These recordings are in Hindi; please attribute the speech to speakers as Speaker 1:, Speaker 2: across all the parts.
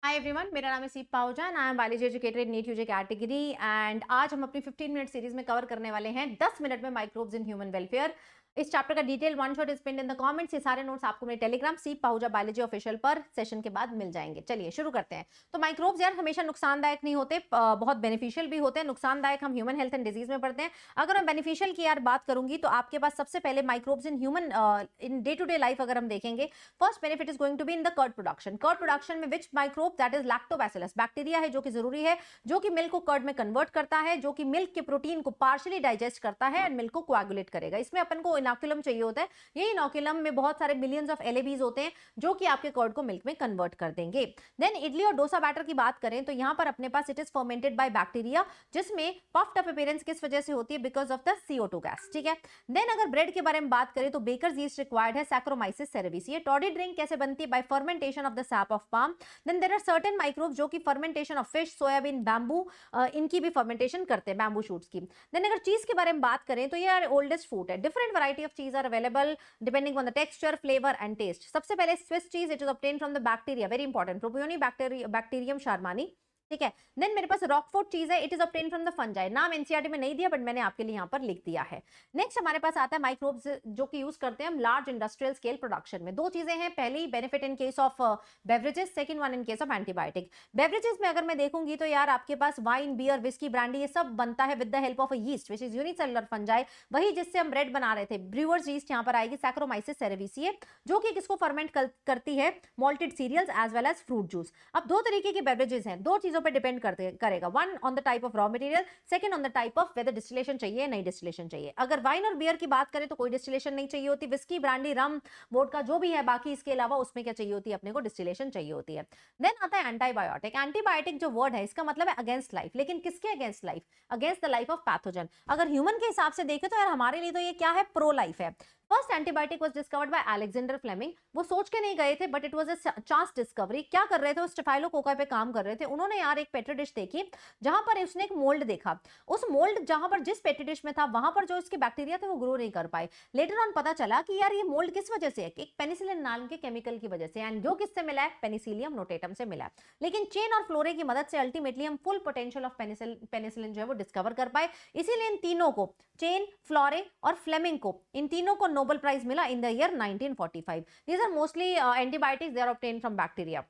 Speaker 1: हाय एवरीवन, मेरा नाम है Seep Pahuja and I am biology educator in NEET UG category. And आज हम अपनी 15 मिनट सीरीज में कवर करने वाले हैं 10 मिनट में माइक्रोब्स इन ह्यूमन वेलफेयर। इस चैप्टर का detail one shot is pinned in the comments. ये सारे नोट्स आपको मेरे टेलीग्राम सीप पाहुजा बायोलॉजी ऑफिशियल पर सेशन के बाद मिल जाएंगे। चलिए शुरू करते हैं। तो माइक्रोब्स यार हमेशा नुकसानदायक नहीं होते, बहुत बेनिफिशियल भी होते हैं। नुकसानदायक हम ह्यूमन हेल्थ एंड डिजीज में पढ़ते हैं। अगर मैं बेनिफिशियल की यार बात करूंगी तो आपके पास सबसे पहले microbes in human in day to day life अगर हम देखेंगे, first benefit is going to be in the curd production. Curd production में which microbe, that is lactobacillus bacteria है जो कि जरूरी है, जो कि मिल्क को कर्ड में कन्वर्ट करता है, जो कि मिल्क के प्रोटीन को पार्शियली डाइजेस्ट करता है एंड मिल्क को कोएगुलेट करेगा। इसमें अपन को इनोकुलम चाहिए होता है। ये इनोकुलम में बहुत सारे मिलियंस ऑफ एलएबीज होते हैं जो कि आपके कर्ड को मिल्क में कन्वर्ट कर देंगे। देन इडली और डोसा बैटर की बात करें तो यहां पर अपने पास it is fermented by bacteria, जिसमें पफ्ड अप अपीयरेंस किस वजह से होती है? Because of the CO2 gas. ठीक है। देन अगर ब्रेड के बारे में बात करें तो बेकर्स यीस्ट रिक्वायर्ड है, सैक्रोमाइसिस सेरेविसी। टॉडी ड्रिंक कैसे बनती है? By fermentation of the sap of palm. Then there are certain microbes जो कि fermentation of fish, soybean, bamboo, इनकी भी फर्मेंटेशन करते हैं, बैम्बू शूट्स की। देन अगर चीज के बारे में बात करें तो ये ओल्डेस्ट फूड है। Different variety of cheese are available depending on the texture, flavour and taste. सबसे पहले Swiss cheese, it is obtain from the bacteria, very important, propionibacterium shermanii. ठीक है। देन मेरे पास रॉकफोर्ट चीज है, it is obtain from the fungi. नाम एनसीईआरटी में नहीं दिया बट मैंने आपके लिए यहां पर लिख दिया है। नेक्स्ट हमारे पास आता है माइक्रोब्स जो कि यूज करते हैं हम लार्ज इंडस्ट्रियल स्केल प्रोडक्शन में। दो चीजें हैं, पहली benefit in case of beverages, second one in case of antibiotic. Beverages में अगर मैं देखूंगी तो यार आपके पास वाइन, बियर, विस्की, ब्रांडी, ये सब बनता है with the help of a yeast which is unicellular fungi. वही जिससे हम ब्रेड बना रहे थे, ब्रूअर्स यीस्ट यहां पर आएगी, सैक्रोमाइसिस सेरेविसिए, जो कि किसको फर्मेंट करती है? Malted cereals as well as fruit juice. अब दो तरीके के बेवरेजेस हैं, दो चीजों पर डिपेंड करेगा, one on the type of raw material, second on the type of whether distillation चाहिए, नहीं डिस्टिलेशन चाहिए। अगर वाइन और बियर की बात करें तो कोई डिस्टिलेशन नहीं चाहिए होती, विस्की, ब्रांडी, रम, वोडका जो भी है, बाकी इसके अलावा उसमें क्या चाहिए होती है? अपने को डिस्टिलेशन चाहिए होती है। देन आता है एंटीबायोटिक। एंटीबायोटिक जो वर्ड है इसका मतलब है अगेंस्ट लाइफ, लेकिन किसके against life? Against the life of pathogen. अगर ह्यूमन के हिसाब से देखें तो यार हमारे लिए तो ये क्या है? प्रो लाइफ है। First antibiotic was discovered by Alexander Fleming. वो सोच के नहीं गए थे but it was a chance discovery. क्या कर रहे थे? वो स्टेफाइलोकोका पे काम कर रहे थे। उन्होंने यार एक पेट्री डिश देखी जहां पर उसने एक मोल्ड देखा। उस मोल्ड जहां पर जिस पेट्री डिश में था वहां पर जो इसके बैक्टीरिया थे वो ग्रो नहीं कर पाए। लेटर ऑन पता चला कि यार ये मोल्ड किस वजह से है? एक पेनिसिलिन नाम के केमिकल की वजह से, एंड जो किससे मिला है? पेनिसिलियम नोटेटम से मिला है। लेकिन चेन और फ्लोरे की मदद से अल्टीमेटली हम फुल पोटेंशियल ऑफ पेनिसिलिन जो है वो डिस्कवर कर पाए। इसीलिए इन तीनों को, चेन, फ्लोरे और फ्लेमिंग को, इन तीनों को नोबेल प्राइज मिला in the year 1945। These are mostly antibiotics, they are obtained from bacteria.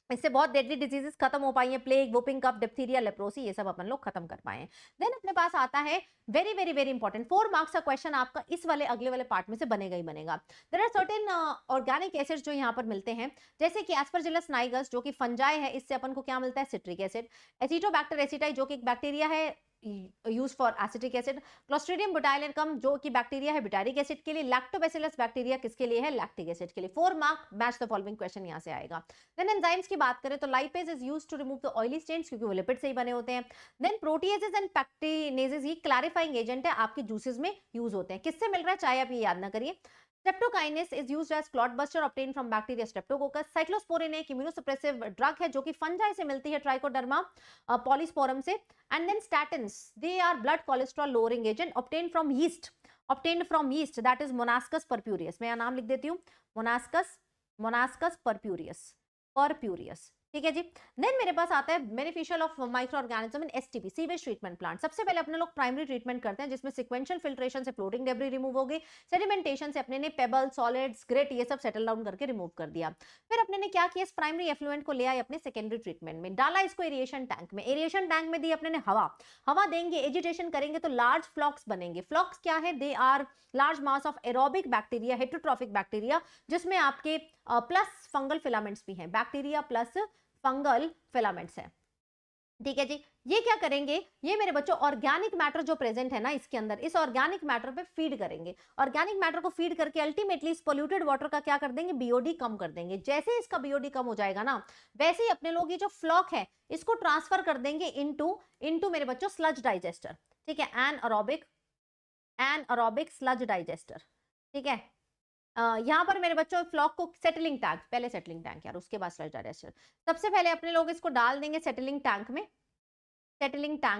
Speaker 1: इससे बहुत डेडली डिजीजेस खत्म हो पाई हैं, plague, whooping cough, diphtheria, leprosy, ये सब अपन लोग खत्म कर पाए हैं। देन अपने पास आता है very very very important 4 marks का क्वेश्चन, आपका इस वाले अगले वाले पार्ट में से बनेगा ही बनेगा। There are certain organic acids जो यहाँ पर मिलते हैं, जैसे कि एस्परजिलस नाइगस जो कि फंजाई है, इससे अपन को क्या मिलता है? Citric acid. एसिटोबैक्टर एसिटाई जो कि एक बैक्टीरिया है use for acetic acid. Clostridium butylicum जो कि बैक्टीरिया है ब्यूटारिक एसिड के लिए। लैक्टोबैसिलस बैक्टीरिया किसके लिए है? लैक्टिक एसिड के लिए। 4 mark, match the following question यहां से आएगा। देन एंजाइम्स की बात करें तो lipase is used to remove the oily stains, क्योंकि वो लिपिड से ही बने होते हैं। देन प्रोटीएजेस एंड पैक्टिनेजेस, ये क्लैरिफाइंग एजेंट है, आपके जूसेस में यूज होते हैं। किससे मिल रहा है? चाहे आप ये याद ना करिए। Streptokinase is used as clot buster obtained from bacteria Streptococcus. Cyclosporin एक इम्यूनोसप्रेसिव ड्रग है जो कि फंजाई से मिलती है, ट्राइकोडर्मा पॉलीस्पोरम से। And then statins, they are blood cholesterol lowering agent obtained from yeast, that is Monascus purpureus। मैं यहाँ नाम लिख देती हूँ, मोनास्कस परप्यूरियस। ठीक है जी। देन मेरे पास आता है beneficial of micro organism in STP, sewage treatment plant. सबसे पहले अपने लोग प्राइमरी ट्रीटमेंट करते हैं जिसमें सिक्वेंशियल फिल्ट्रेशन से फ्लोटिंग डेब्री रिमूव हो गई, सेडिमेंटेशन से अपने ने पेबल, सॉलिड्स, ग्रेट, ये सब सेटल डाउन करके रिमूव कर दिया। फिर अपने ने क्या किया? इस प्राइमरी एफ्लुएंट को ले आए अपने सेकेंडरी ट्रीटमेंट में, डाला इसको एरिएशन टैंक में। एरिएशन टैंक में दी अपने ने हवा देंगे, एजिटेशन करेंगे तो लार्ज फ्लॉक्स बनेंगे। फ्लॉक्स क्या है? They are large mass of aerobic bacteria, heterotrophic bacteria, जिसमें आपके प्लस फंगल फिलामेंट्स भी हैं, बैक्टीरिया प्लस फंगल फिलामेंट्स हैं। ठीक है जी। ये क्या करेंगे? ये मेरे बच्चों ऑर्गेनिक मैटर जो प्रेजेंट है ना इसके अंदर, इस ऑर्गेनिक मैटर पे फीड करेंगे। ऑर्गेनिक मैटर को फीड करके अल्टीमेटली इस पोल्यूटेड वाटर का क्या कर देंगे? बीओडी कम कर देंगे। जैसे इसका बीओडी कम हो जाएगा ना, वैसे ही अपने लोग ये जो फ्लॉक है इसको ट्रांसफर कर देंगे इनटू मेरे बच्चों स्लज डाइजेस्टर। ठीक है, एनअरोबिक स्लज डाइजेस्टर। ठीक है। यहाँ पर मेरे बच्चों फ्लॉक को सेटलिंग टैंक, पहले सेटलिंग टैंक यार, उसके बाद स्लज डाइजेस्टर। सबसे पहले अपने लोग इसको डाल देंगे सेटलिंग टैंक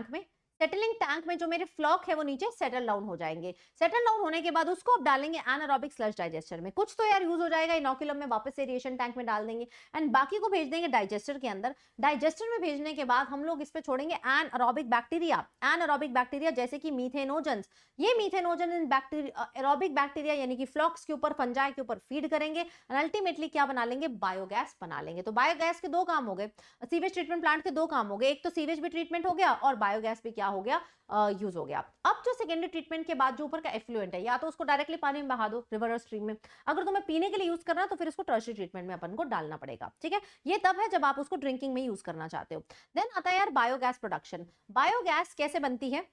Speaker 1: में। सेटलिंग टैंक में जो मेरे फ्लॉक है वो नीचे सेटल डाउन हो जाएंगे। सेटल डाउन होने के बाद उसको आप डालेंगे एनारोबिक स्लश डाइजेस्टर में। कुछ तो यार यूज हो जाएगा इनोकुलम में, वापस एरिएशन टैंक में डाल देंगे एंड बाकी को भेज देंगे डाइजेस्टर के अंदर। डाइजेस्टर में भेजने के बाद हम लोग इस पे छोड़ेंगे एनारोबिक बैक्टीरिया। एनारोबिक बैक्टीरिया जैसे कि मीथेनोजेंस। ये मीथेनोजन इन बैक्टीरिया, एरोबिक बैक्टीरिया यानी कि फ्लॉक्स के ऊपर, फंजाई के ऊपर फीड करेंगे एंड अल्टीमेटली क्या बना लेंगे, बायोगैस बना लेंगे। तो बायोगैस के दो काम हो गए, सीवेज ट्रीटमेंट प्लांट के दो काम हो गए, एक तो सीवेज भी ट्रीटमेंट हो गया और बायोगैस भी क्या हो गया, यूज हो गया। अब जो सेकेंडरी ट्रीटमेंट के बाद जो ऊपर का एफ्लुएंट है, या तो उसको डायरेक्टली पानी में बहा दो रिवर और स्ट्रीम में, अगर तुम्हें पीने के लिए यूज करना तो फिर उसको टर्शियरी ट्रीटमेंट में अपन को डालना पड़ेगा। ठीक है, ये तब है जब आप उसको ड्रिंकिंग में यूज करना चाहते हो। देन आता है यार बायोगैस प्रोडक्शन। बायोगैस कैसे बनती है,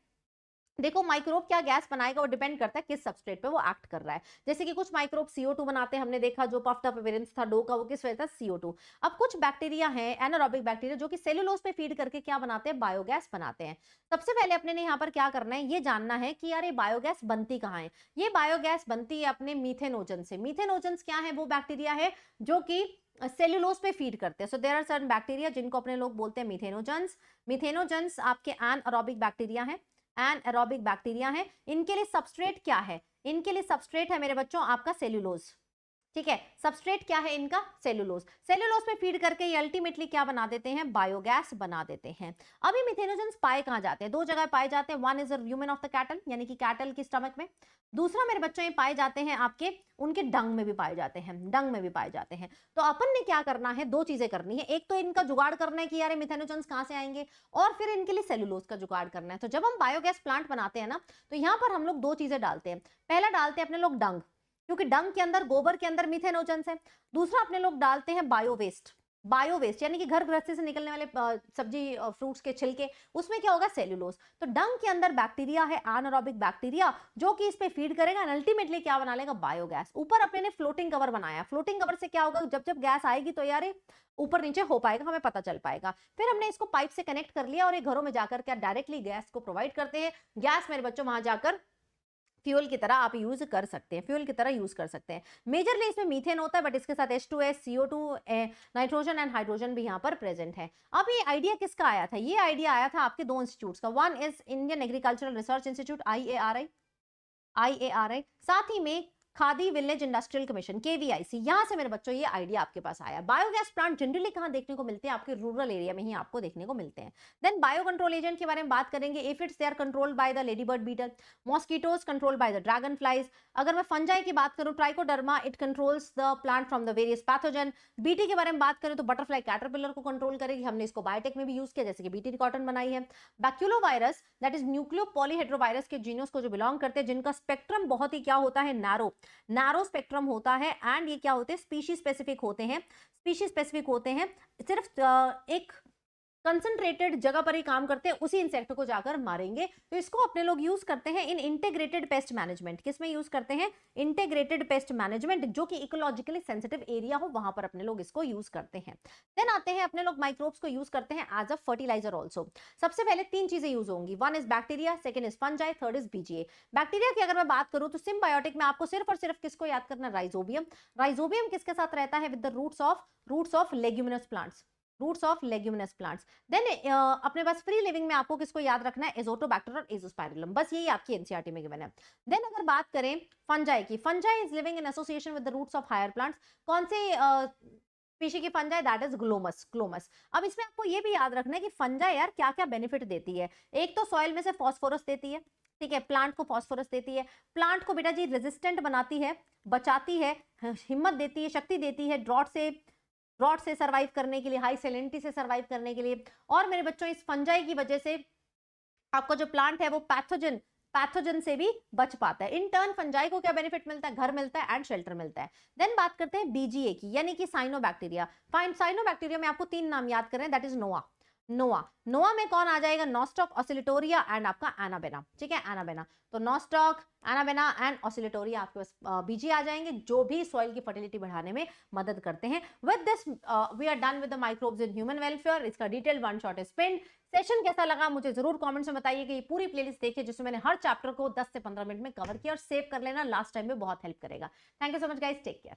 Speaker 1: देखो माइक्रोब क्या गैस बनाएगा वो डिपेंड करता है किस सबस्ट्रेट पे वो एक्ट कर रहा है। जैसे कि कुछ माइक्रोब CO2 बनाते हैं, हमने देखा जो पफ्ड अप अपीयरेंस था डो का वो किस वजह था, CO2। अब कुछ बैक्टीरिया हैं एनारोबिक बैक्टीरिया जो कि सेलुलोज पे फीड करके क्या बनाते हैं, बायोगैस बनाते हैं। सबसे पहले अपने ने यहाँ पर क्या करना है, ये जानना है कि यार ये बायोगैस बनती कहाँ है। ये बायोगैस बनती है अपने मीथेनोजन से। मीथेनोजन्स क्या है, वो बैक्टीरिया है जो कि सेलुलोज पे फीड करते हैं। So there are certain bacteria जिनको अपने लोग बोलते हैं मीथेनोजन्स। मीथेनोजन्स आपके एनारोबिक बैक्टीरिया हैं, एनारोबिक बैक्टीरिया है। इनके लिए सबस्ट्रेट क्या है, इनके लिए सबस्ट्रेट है मेरे बच्चों आपका सेलुलोज। ठीक है, सबस्ट्रेट क्या है इनका, सेलुलोज। सेलुलोज पे फीड करके ये अल्टीमेटली क्या बना देते हैं, बायोगैस बना देते हैं। अब ये मिथेनोजेंस पाए कहां जाते हैं, दो जगह पाए जाते हैं। One is human of the cattle यानी कि कैटल की स्टमक में। दूसरा मेरे बच्चों ये पाए जाते हैं आपके उनके डंग में भी पाए जाते हैं, डंग में भी पाए जाते हैं। तो अपन ने क्या करना है, दो चीजें करनी है। एक तो इनका जुगाड़ करना है कि यार मिथेनोजेंस कहां से आएंगे, और फिर इनके लिए सेलुलोज का जुगाड़ करना है। तो जब हम बायोगैस प्लांट बनाते हैं ना, तो यहाँ पर हम लोग दो चीजें डालते हैं। पहला डालते हैं अपने लोग डंग, क्योंकि डंग के अंदर, गोबर के अंदर मिथेनोजेंस है। दूसरा अपने लोग डालते हैं बायोवेस्ट। बायोवेस्ट यानी कि घर गृहस्थी से निकलने वाले सब्जी फ्रूट्स के छिलके, उसमें क्या होगा, सेलुलोज। तो डंग के अंदर बैक्टीरिया है एनारोबिक बैक्टीरिया जो कि इस पे फीड करेगा एंड अल्टीमेटली क्या बना लेगा, बायोगैस। ऊपर अपने ने फ्लोटिंग कवर बनाया। फ्लोटिंग कवर से क्या होगा, जब जब गैस आएगी तो यार ऊपर नीचे हो पाएगा, हमें पता चल पाएगा। फिर हमने इसको पाइप से कनेक्ट कर लिया और ये घरों में जाकर क्या डायरेक्टली गैस को प्रोवाइड करते हैं। गैस मेरे बच्चों वहां जाकर फ्यूल की तरह आप यूज कर सकते हैं, फ्यूल की तरह यूज कर सकते हैं। मेजरली इसमें मीथेन होता है, बट इसके साथ H2S, CO2, nitrogen and hydrogen भी यहाँ पर प्रेजेंट है। अब ये आइडिया किसका आया था, ये आइडिया आया था आपके दो इंस्टीट्यूट्स का। One is Indian agricultural research institute IARI, साथ ही में khadi village industrial commission KVIC। यहां से मेरे बच्चों ये आइडिया आपके पास आया। बायोगैस प्लांट जनरली कहां देखने को मिलते हैं, आपके रूरल एरिया में ही आपको देखने को मिलते हैं। देन बायो कंट्रोल एजेंट के बारे में बात करेंगे। Aphids they are controlled by the lady bird beetle, mosquitoes controlled by the dragon flies. अगर मैं फंजाई की बात करूं, Trichoderma, it controls the plant from the various pathogen. BT के बारे में बात करें तो बटरफ्लाई कैटरपिलर को कंट्रोल करेगी। हमने इसको बायोटेक में भी यूज किया, जैसे कि बीटी कॉटन बनाई है। बैक्यूलोवायरस दैट इज न्यूक्लियो पॉलीहेड्रोवायरस के जीनोस को जो बिलोंग करते हैं, जिनका स्पेक्ट्रम बहुत ही क्या होता है, नैरो स्पेक्ट्रम होता है एंड ये क्या होते हैं, स्पीशीज स्पेसिफिक होते हैं। स्पीशीज स्पेसिफिक होते हैं, सिर्फ एक कंसंट्रेटेड जगह पर ही काम करते हैं, उसी इंसेक्ट को जाकर मारेंगे। तो इसको अपने लोग यूज करते हैं इन इंटीग्रेटेड पेस्ट मैनेजमेंट। किसमें यूज करते हैं, इंटीग्रेटेड पेस्ट मैनेजमेंट, जो कि इकोलॉजिकली सेंसिटिव एरिया हो वहां पर अपने लोग इसको यूज करते हैं। देन आते हैं अपने लोग माइक्रोब्स को यूज करते हैं एज अ फर्टिलाइजर ऑल्सो। सबसे पहले तीन चीजें यूज होंगी, one is bacteria, second is fungi, third is BGA। Bacteria की अगर मैं बात करूं तो सिम्बायोटिक में आपको सिर्फ और सिर्फ किसको याद करना, राइजोबियम। राइजोबियम किसके साथ रहता है, with the roots of leguminous plants, roots of leguminous plants. Then अपने पास फ्री लिविंग में आपको किसको याद रखना है, एजोटोबैक्टर और एजोस्पाइरुलम। बस यही आपकी एनसीईआरटी में गिवन है। देन अगर बात करें फंजाई की, fungi is living in association with the roots of higher plants. कौन से स्पीशी की फंजाई, दैट इज ग्लोमस। अब इसमें आपको ये भी याद रखना है कि फंजाई यार क्या क्या बेनिफिट देती है। एक तो सॉइल में से फॉस्फोरस देती है, ठीक है, प्लांट को फॉस्फोरस देती है। प्लांट को बेटा जी रेजिस्टेंट बनाती है, बचाती है, हिम्मत देती है, शक्ति देती है ड्रॉट से सर्वाइव करने के लिए, हाई सैलिनिटी से सर्वाइव करने के लिए। और मेरे बच्चों इस फंजाई की वजह से आपका जो प्लांट है वो पैथोजन से भी बच पाता है। इन टर्न फंजाई को क्या बेनिफिट मिलता है, घर मिलता है एंड शेल्टर मिलता है। देन बात करते हैं BGA की, यानी कि साइनोबैक्टीरिया। साइनोबैक्टीरिया में आपको तीन नाम याद करें, दैट इज नोआ में कौन आ जाएगा, नॉस्टॉक, ऑसिलेटोरिया एंड आपका एनाबेना। ठीक है, एनाबेना। तो नॉस्टॉक, एनाबेना एंड ऑसिलेटोरिया आपके पास BGA आ जाएंगे, जो भी सॉइल की फर्टिलिटी बढ़ाने में मदद करते हैं। With this we are done with the microbes in human welfare. इसका detail one shot spin session कैसा लगा मुझे जरूर कमेंट्स में बताइए। कि ये पूरी प्लेलिस्ट देखिए जिसमें मैंने हर चैप्टर को 10 से 15 मिनट में कवर किया, और सेव कर लेना, लास्ट टाइम में बहुत हेल्प करेगा। Thank you so much guys, take care.